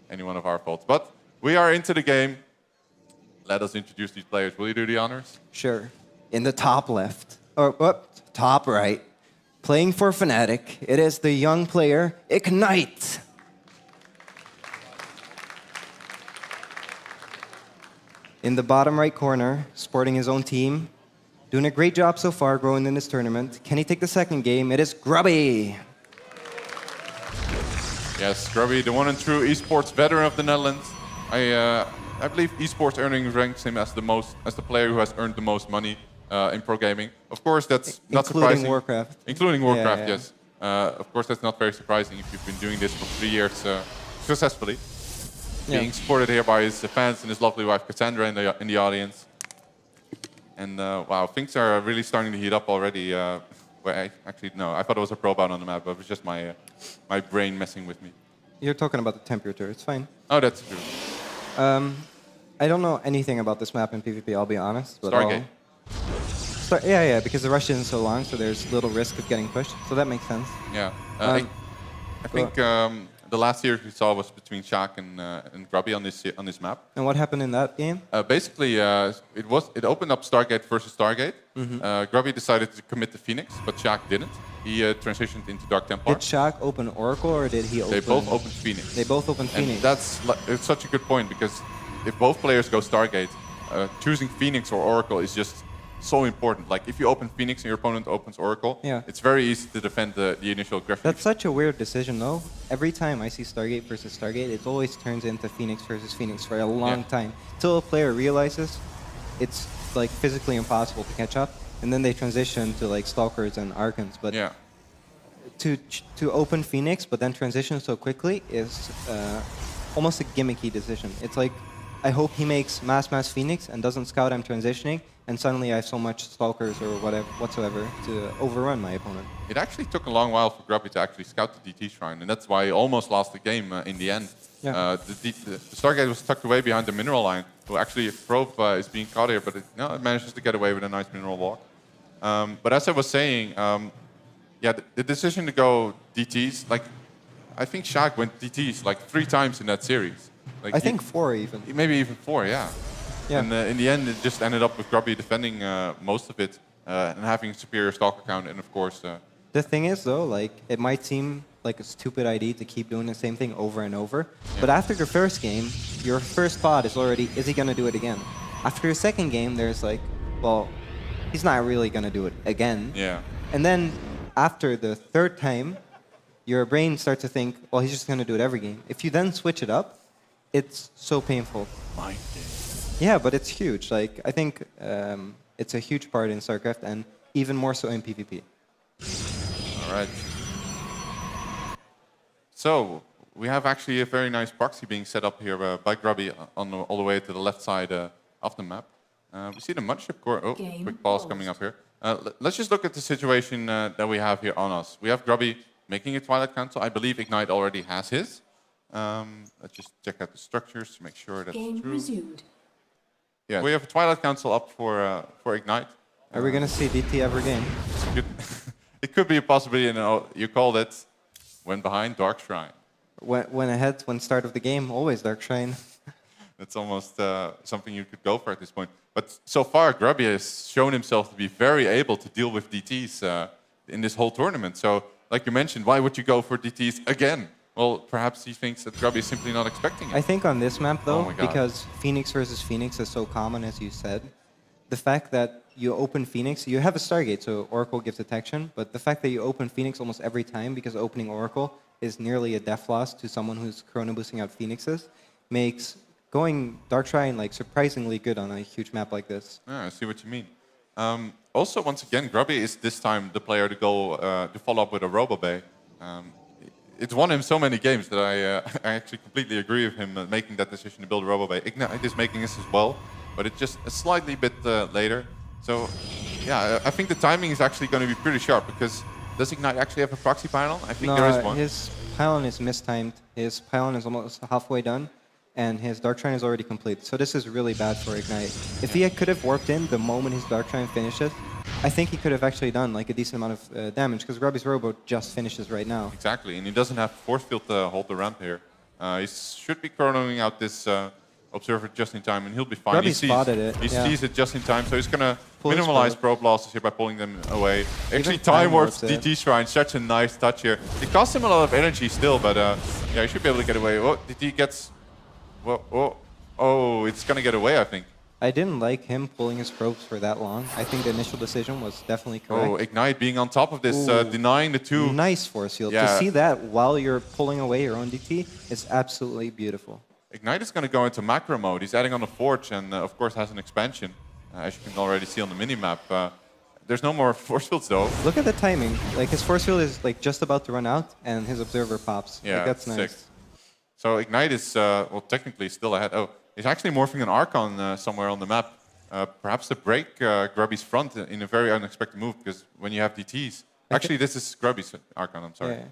any one of our faults. But we are into the game. Let us introduce these players. Will you do the honors? Sure. In the top left, or top right, playing for Fnatic, it is the young player, Ignite. In the bottom right corner, sporting his own team, doing a great job so far growing in this tournament. Can he take the second game? It is Grubby. Yes, Grubby, the one and true esports veteran of the Netherlands. I believe esports earning ranks him as the player who has earned the most money in pro gaming. Of course, that's not surprising. Including Warcraft. Including Warcraft, Yeah. yes. Of course, that's not very surprising if you've been doing this for 3 years successfully. Yeah. Being supported here by his fans and his lovely wife Cassandra in the audience. And wow, things are really starting to heat up already. Actually, no, I thought it was a probe out on the map, but it was just my brain messing with me. You're talking about the temperature, it's fine. Oh, that's true. I don't know anything about this map in PvP, I'll be honest. But Stargate. Yeah, because the rush isn't so long, so there's little risk of getting pushed, so that makes sense. Yeah, I think the last series we saw was between Shaq and Grubby on this map. And what happened in that game? Basically, it opened up Stargate versus Stargate. Grubby decided to commit to Phoenix, but Shaq didn't. He transitioned into Dark Templar. Did Shaq open Oracle or did he open... They both opened Phoenix. They both opened Phoenix. And it's such a good point because if both players go Stargate, choosing Phoenix or Oracle is just so important. Like if you open Phoenix and your opponent opens Oracle, it's very easy to defend the initial graphic. That's such a weird decision though. Every time I see Stargate versus Stargate, it always turns into Phoenix versus Phoenix for a long time. Till a player realizes it's like physically impossible to catch up, and then they transition to like Stalkers and Archons. But to open Phoenix but then transition so quickly is almost a gimmicky decision. It's like, I hope he makes mass Phoenix and doesn't scout I'm transitioning, and suddenly I have so much Stalkers or whatsoever to overrun my opponent. It actually took a long while for Grubby to actually scout the DT Shrine, and that's why he almost lost the game in the end. The Stargate was tucked away behind the mineral line. Well, actually, Probe is being caught here, but it manages to get away with a nice mineral walk. But as I was saying, the decision to go DTs, like I think Shaq went DTs like 3 times in that series. Like I think 4 even. Maybe even 4, yeah. And in the end, it just ended up with Grubby defending most of it and having a superior stalker count, and of course... The thing is, though, like it might seem like a stupid idea to keep doing the same thing over and over, but after your first game, your first thought is already, is he going to do it again? After your second game, there's like, well, he's not really going to do it again. Yeah. And then after the third time, your brain starts to think, well, he's just going to do it every game. If you then switch it up, it's so painful. Mind game. Yeah, but it's huge. Like I think it's a huge part in StarCraft, and even more so in PvP. All right. So we have actually a very nice proxy being set up here by Grubby all the way to the left side of the map. We see the mothership core. Oh, quick pause coming up here. Let's just look at the situation that we have here on us. We have Grubby making a Twilight Council. I believe Ignite already has his. Let's just check out the structures to make sure that's Game true. Resumed. Yeah, we have a Twilight Council up for Ignite. Are we going to see DT every game? It could be a possibility, you called it when behind Dark Shrine. When ahead, when start of the game, always Dark Shrine. That's almost something you could go for at this point. But so far, Grubby has shown himself to be very able to deal with DTs in this whole tournament. So, like you mentioned, why would you go for DTs again? Well, perhaps he thinks that Grubby is simply not expecting it. I think on this map, though, because Phoenix versus Phoenix is so common, as you said, the fact that you open Phoenix, you have a Stargate, so Oracle gives detection, but the fact that you open Phoenix almost every time because opening Oracle is nearly a death loss to someone who's chrono boosting out Phoenixes makes going Dark Shrine like surprisingly good on a huge map like this. Yeah, I see what you mean. Also, once again, Grubby is this time the player to go to follow up with a RoboBay. It's won him so many games that I actually completely agree with him making that decision to build a RoboBay. Ignite is making this as well, but it's just a slightly bit later. So, yeah, I think the timing is actually going to be pretty sharp because does Ignite actually have a proxy pylon? I think there is one. His pylon is mistimed. His pylon is almost halfway done, and his Dark Shrine is already complete. So this is really bad for Ignite. If he could have warped in the moment his Dark Shrine finishes, I think he could have actually done like a decent amount of damage because Grubby's Robo just finishes right now. Exactly, and he doesn't have force field to hold the ramp here. He should be chronoing out this Observer just in time, and he'll be fine. Grubby He sees, spotted it, he yeah. sees it just in time, so he's going to Pull his minimize probe. probe losses here by pulling them away. Actually, Even time time warps warps it. DT Shrine, such a nice touch here. It costs him a lot of energy still, but yeah, he should be able to get away. Oh, DT gets... Oh, it's going to get away, I think. I didn't like him pulling his probes for that long. I think the initial decision was definitely correct. Oh, Ignite being on top of this, Ooh. denying the two. Nice force field. Yeah. To see that while you're pulling away your own DT is absolutely beautiful. Ignite is going to go into macro mode. He's adding on a Forge and, of course, has an expansion, as you can already see on the minimap. There's no more force fields, though. Look at the timing. Like his force field is like just about to run out, and his observer pops. Yeah, like, that's sick. nice. So Ignite is, well, technically still ahead. Oh, he's actually morphing an Archon somewhere on the map. Perhaps to break Grubby's front in a very unexpected move, because when you have DTs... Actually, this is Grubby's Archon, I'm sorry. Yeah.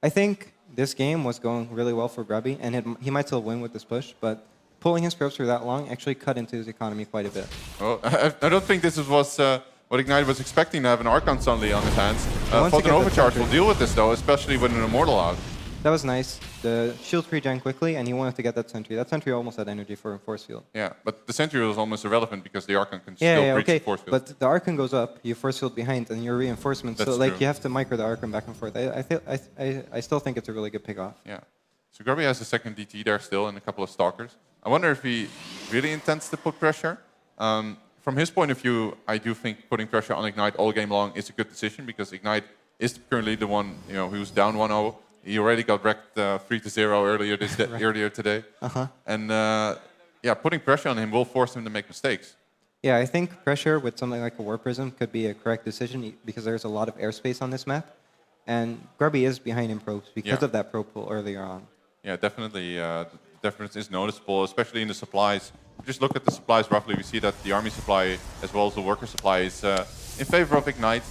I think this game was going really well for Grubby, and he might still win with this push, but pulling his probes for that long actually cut into his economy quite a bit. Well, I don't think this was what Ignite was expecting, to have an Archon suddenly on his hands. want to Photon get the Overcharge will sentry. deal with this, though, especially with an Immortal out. That was nice. The shield regen quickly, and he wanted to get that sentry. That sentry almost had energy for a force field. Yeah, but the Sentry was almost irrelevant because the Archon can Yeah, still yeah, breach okay. the force field. But the Archon goes up, you force field behind, and your reinforcements. That's So like true. you have to micro the Archon back and forth. I still think it's a really good pickoff. Yeah. So Grubby has a second DT there still and a couple of Stalkers. I wonder if he really intends to put pressure. From his point of view, I do think putting pressure on Ignite all game long is a good decision, because Ignite is currently the one who's down 1-0. He already got wrecked 3-0 earlier today. And yeah, putting pressure on him will force him to make mistakes. Yeah, I think pressure with something like a War Prism could be a correct decision because there's a lot of airspace on this map. And Grubby is behind in probes because Yeah. of that probe pull earlier on. Yeah, definitely. The difference is noticeable, especially in the supplies. Just look at the supplies roughly. We see that the army supply as well as the worker supply is in favor of Ignite.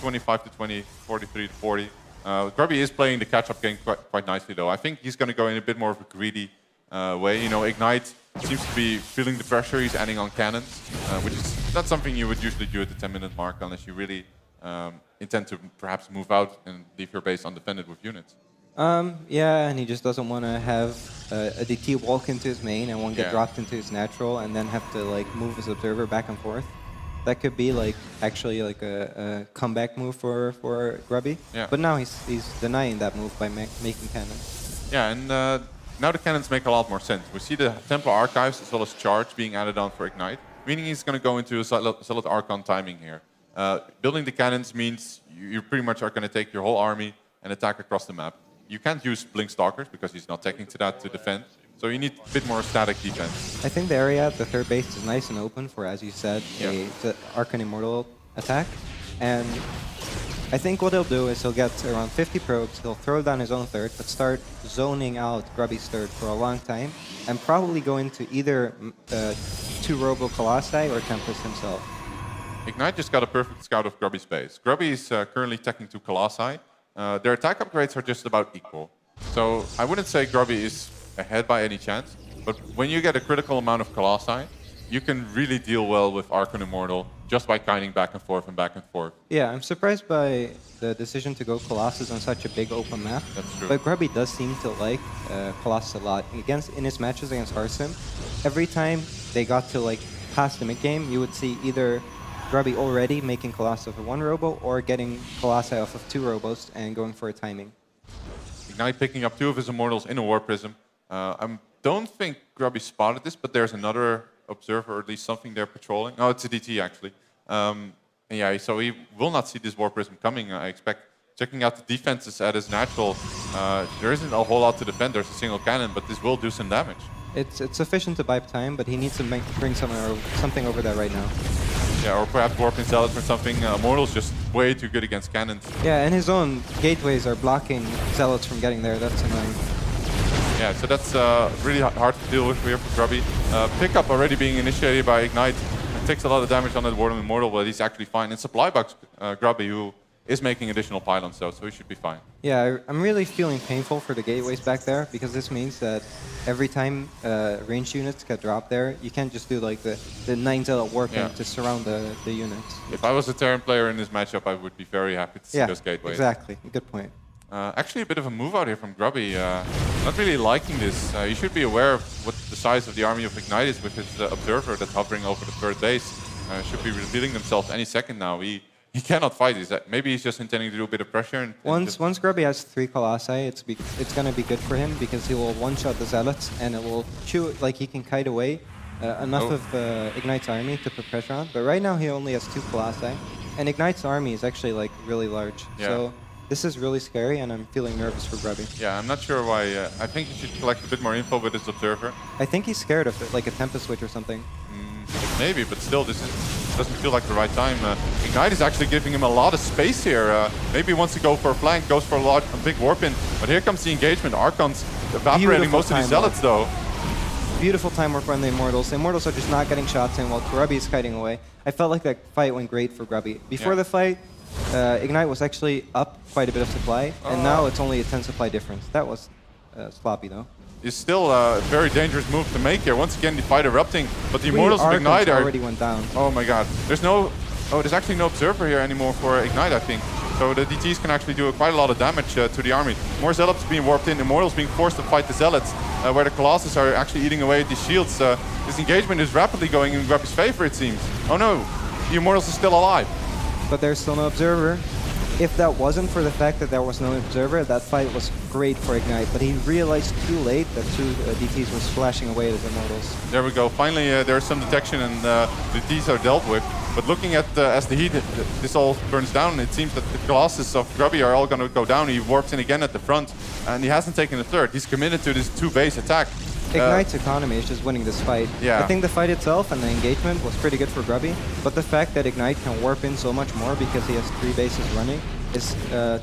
25 to 20, 43 to 40. Grubby is playing the catch-up game quite nicely, though. I think he's going to go in a bit more of a greedy way. Ignite seems to be feeling the pressure. He's adding on cannons, which is not something you would usually do at the 10-minute mark unless you really intend to perhaps move out and leave your base undefended with units. Yeah, and he just doesn't want to have a DT walk into his main and one get Yeah. dropped into his natural and then have to like move his observer back and forth. That could be like actually like a comeback move for Grubby. Yeah. But now he's denying that move by making cannons. Yeah, and now the cannons make a lot more sense. We see the Templar Archives as well as Charge being added on for Ignite, meaning he's going to go into a solid Archon timing here. Building the cannons means you pretty much are going to take your whole army and attack across the map. You can't use Blink Stalkers because he's not taking to that to defend. So you need a bit more static defense. I think the area at the third base is nice and open for, as you said, the Archon Immortal attack. And I think what he'll do is he'll get around 50 probes, he'll throw down his own third, but start zoning out Grubby's third for a long time, and probably go into either 2 Robo Colossi or Tempest himself. Ignite just got a perfect scout of Grubby's base. Grubby is currently teching to Colossi. Their attack upgrades are just about equal. So I wouldn't say Grubby is ahead by any chance, but when you get a critical amount of Colossi, you can really deal well with Archon Immortal just by kiting back and forth and back and forth. Yeah, I'm surprised by the decision to go Colossus on such a big open map. That's true. But Grubby does seem to like Colossus a lot. In his matches against Harsim, every time they got to like past the mid game, you would see either Grubby already making Colossus off of 1 Robo or getting Colossi off of 2 Robos and going for a timing. Ignite picking up 2 of his Immortals in a War Prism. I don't think Grubby spotted this, but there's another observer, or at least something they're patrolling. Oh, it's a DT, actually. Yeah, so he will not see this War Prism coming, I expect. Checking out the defenses at his natural, there isn't a whole lot to defend. There's a single cannon, but this will do some damage. It's sufficient to buy time, but he needs to bring something over that right now. Yeah, or perhaps Warping Zealots or something. Mortal's just way too good against cannons. Yeah, and his own gateways are blocking Zealots from getting there. That's annoying. Yeah, so that's really hard to deal with here for Grubby. Pickup already being initiated by Ignite. It takes a lot of damage on that Warden Immortal, but he's actually fine. And supply box Grubby, who is making additional pylons though, so he should be fine. Yeah, I'm really feeling painful for the gateways back there because this means that every time ranged units get dropped there, you can't just do like the 9 Zealot warping to surround the units. If I was a Terran player in this matchup, I would be very happy to see those gateways. Exactly. Good point. Actually, a bit of a move out here from Grubby. Not really liking this. You should be aware of what the size of the army of Ignite is with his observer that's hovering over the third base. Should be revealing themselves any second now. He cannot fight. Maybe he's just intending to do a bit of pressure. Once Grubby has 3 Colossi, it's going to be good for him because he will one-shot the Zealots and it will chew, like he can kite away enough of Ignite's army to put pressure on. But right now he only has 2 Colossi. And Ignite's army is actually like really large. Yeah. So this is really scary and I'm feeling nervous for Grubby. Yeah, I'm not sure why. I think he should collect a bit more info with his observer. I think he's scared of it, like a Tempest Switch or something. Maybe, but still, doesn't feel like the right time. Ignite is actually giving him a lot of space here. Maybe he wants to go for a flank, goes for a big warp in. But here comes the engagement. Archon's evaporating most of these Zealots, though. Beautiful time work on the Immortals. The Immortals are just not getting shots in while Grubby is kiting away. I felt like that fight went great for Grubby. Before the fight, Ignite was actually up quite a bit of supply, and now it's only a 10 supply difference. That was sloppy, though. It's still a very dangerous move to make here. Once again, the fight erupting, but the Immortals of Ignite already went down. Oh my god. There's actually no observer here anymore for Ignite, I think. So the DTs can actually do quite a lot of damage to the army. More Zealots being warped in, Immortals being forced to fight the Zealots, where the Colossus are actually eating away at the shields. This engagement is rapidly going in Grubby's favor, it seems. Oh no, the Immortals are still alive. But there's still no observer. If that wasn't for the fact that there was no observer, that fight was great for Ignite. But he realized too late that 2 DTs were splashing away at the Immortals. There we go. Finally, there's some detection and the DTs are dealt with. But looking at as the heat, this all burns down, it seems that the Colossus of Grubby are all going to go down. He warps in again at the front, and he hasn't taken the third. He's committed to this 2-base attack. Ignite's economy is just winning this fight. Yeah. I think the fight itself and the engagement was pretty good for Grubby, but the fact that Ignite can warp in so much more because he has 3 bases running is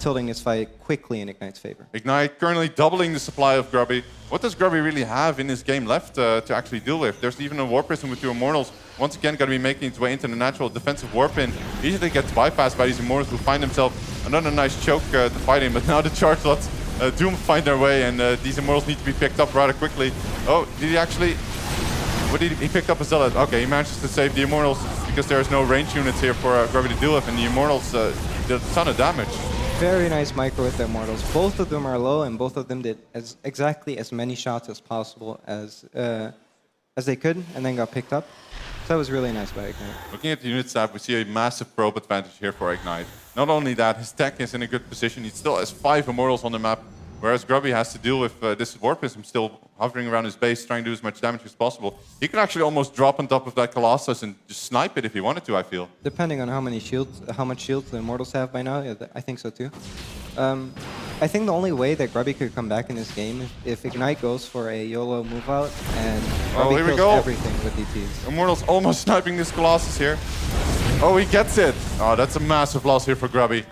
tilting his fight quickly in Ignite's favor. Ignite currently doubling the supply of Grubby. What does Grubby really have in his game left to actually deal with? There's even a Warp Prism with 2 Immortals. Once again, going to be making its way into the natural defensive warp in. Easily gets bypassed by these Immortals who find themselves another nice choke to fight him. But now the Chargelots do find their way, and these Immortals need to be picked up rather quickly. Oh, did he actually... What did he picked up a Zealot? Okay, he manages to save the Immortals because there's no range units here for Grubby to deal with, and the Immortals did a ton of damage. Very nice micro with the Immortals. Both of them are low, and both of them did exactly as many shots as possible as they could, and then got picked up. So that was really nice by Ignite. Looking at the unit stat, we see a massive probe advantage here for Ignite. Not only that, his tech is in a good position. He still has 5 Immortals on the map, whereas Grubby has to deal with this Warp Prism still hovering around his base, trying to do as much damage as possible. He can actually almost drop on top of that Colossus and just snipe it if he wanted to, I feel. Depending on how much shields the Immortals have by now, yeah, I think so too. I think the only way that Grubby could come back in this game is if Ignite goes for a YOLO move out and Grubby here we kills go. everything with DTs. Immortals almost sniping this Colossus here. Oh, he gets it. Oh, that's a massive loss here for Grubby.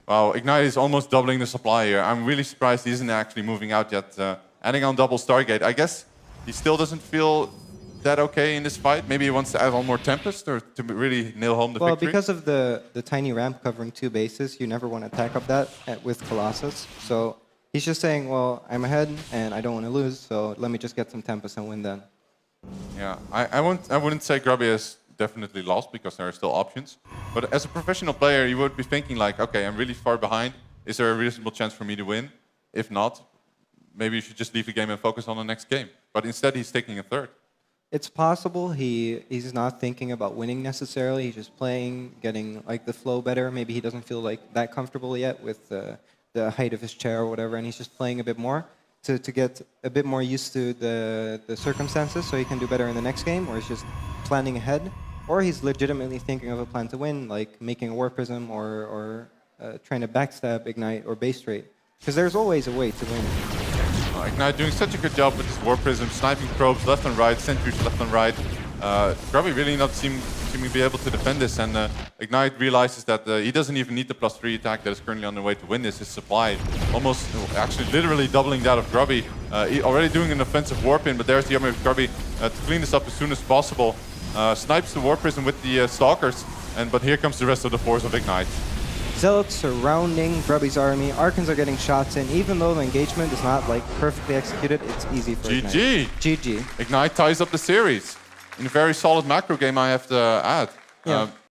Wow, Ignite is almost doubling the supply here. I'm really surprised he isn't actually moving out yet. Adding on double Stargate. I guess he still doesn't feel that okay in this fight. Maybe he wants to add on more Tempest or to really nail home the victory. Well, because of the tiny ramp covering 2 bases, you never want to attack up that with Colossus. So he's just saying, well, I'm ahead and I don't want to lose, so let me just get some Tempest and win then. Yeah, I wouldn't say Grubby has definitely lost because there are still options. But as a professional player, you would be thinking like, okay, I'm really far behind. Is there a reasonable chance for me to win? If not, maybe you should just leave the game and focus on the next game. But instead, he's taking a third. It's possible he's not thinking about winning necessarily. He's just playing, getting like the flow better. Maybe he doesn't feel like that comfortable yet with the height of his chair or whatever, and he's just playing a bit more to get a bit more used to the circumstances so he can do better in the next game, or he's just planning ahead, or he's legitimately thinking of a plan to win, like making a Warp Prism or trying to backstab Ignite or base trade. Because there's always a way to win. Ignite doing such a good job with this Warp Prism, sniping probes left and right, sentries left and right. Grubby really not seeming to be able to defend this, and Ignite realizes that he doesn't even need the +3 attack that is currently on the way to win this. His supply almost, actually literally doubling that of Grubby. Already doing an offensive warp in, but there's the army of Grubby to clean this up as soon as possible. Snipes the Warp Prism with the Stalkers, but here comes the rest of the force of Ignite. Zealots surrounding Grubby's army. Archons are getting shots in. Even though the engagement is not like perfectly executed, it's easy for Ignite. GG! GG. Ignite ties up the series. In a very solid macro game, I have to add. Yeah.